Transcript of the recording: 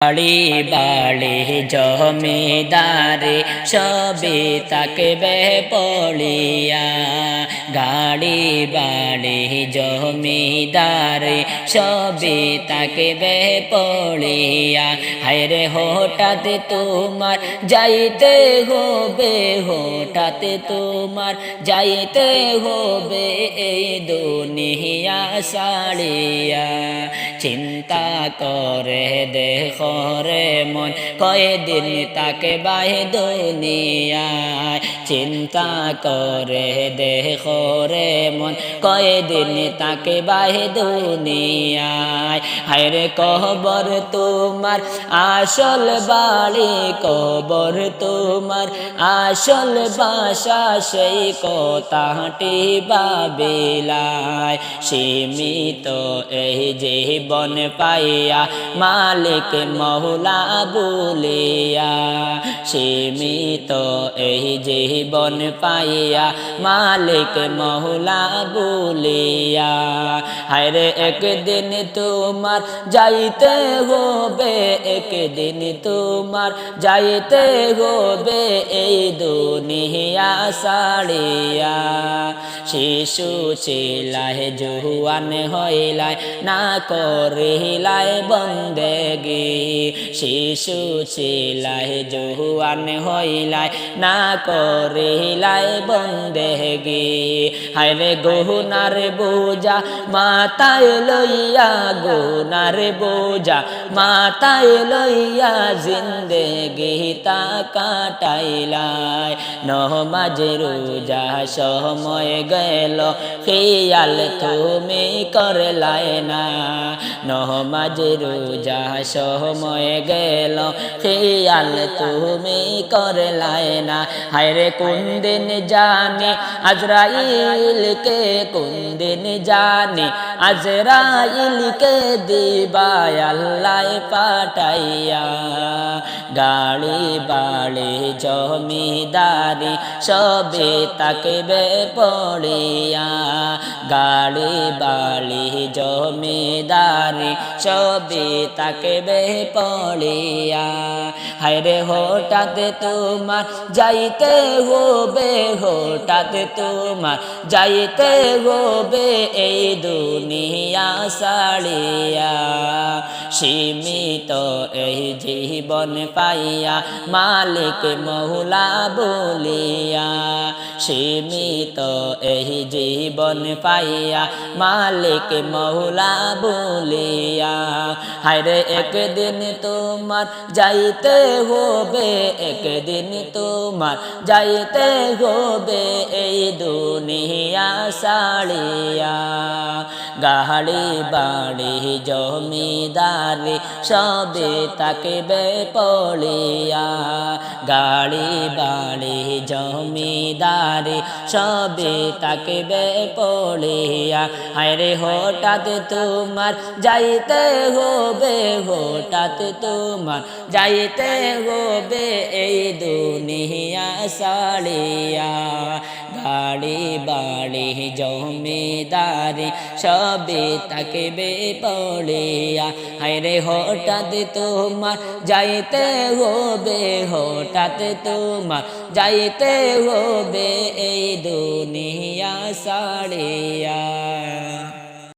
বাড়ি বাড়ি জমিদারে সবে তাকবে পড়িয়া, গাড়ি বাড়ি জমিদারে সবে তাকবে পড়িয়া। হায়রে হঠাৎ তোমার যাইতে হবে, হঠাৎ তোমার যাইতে হবে এই দুনিয়া ছাড়িয়া। চিন্তা করে দেখো রে মন কয়দিন তাকে বাহে দুনিয়ায়, চিন্তা করে দেখো রে মন কয়দিন তাকে বাহে দুনিয়ায়। হায়রে কবর তোমার আসল বাড়ি, কবর তোমার আসল বাসা, সেই কথাটি ভাবিলায়। সীমিত এই জীবন পাইয়া মালিক মৌলা বলিয়া, সীমিত এই জীবন পাইয়া মালিক মৌলা বলিয়া। হায়রে একদিন তোমার যাইতে হবে, একদিন তোমার যাইতে হবে এই দুনিয়া ছাড়িয়া। শিশু ছিলায় জুয়ান হইলায় না করিলায় বন্দেগি, শিশু ছিলায় জুয়ান হইলায় না করিলায় বন্দেগি। হায়রে গুনার বোঝা মাথায় লইয়া, গুনার বোঝা মাথায় লইয়া জিন্দেগি তা কাটাইলায়। নমাজ রোজা সময় গেল খেয়াল তুমি করলাই না, নমাজ রোজা সময় গেল খেয়াল তুমি করলাই না। হায়রে কোন দিন জানি আজরাইলকে, কোন দিন জানি আজরাইলকে দিবাই আল্লাহ পাঠাইয়া। গাড়ি বাড়ি জমিদারি সবে তাকবে পড়িয়া, গাড়ি বাড়ি জমিদারি সবে তাকবে পড়িয়া। হায়রে হঠাৎ তোমার যাইতে হবে, হঠাৎ তোমার যাইতে হবে এই দুনিয়া ছাড়িয়া। সীমিত এই জীবন পাইয়া মালিক মৌলা বলিয়া, সীমিত এই জীবন পাইয়া মালিক মৌলা বলিয়া। হায়রে একদিন তোমার যাইতে হবে, একদিন তোমার যাইতে হবে এই দুনিয়া ছাড়িয়া। গাড়ি বাড়ি জমিদারি সবে তাকবে পড়িয়া, গাড়ি বাড়ি জমিদারি সবে তাকবে পড়িয়া। হায়রে হঠাৎ তোমার যাইতে হবে, হঠাৎ তোমার যাইতে হবে এই দুনিয়া ছাড়িয়া। গাড়ি বাড়ি জমিদারি সবে তাকবে পড়িয়া। হায়রে হঠাৎ তোমার যাইতে হবে, হঠাৎ তোমার যাইতে হবে এই দুনিয়া ছাড়িয়া।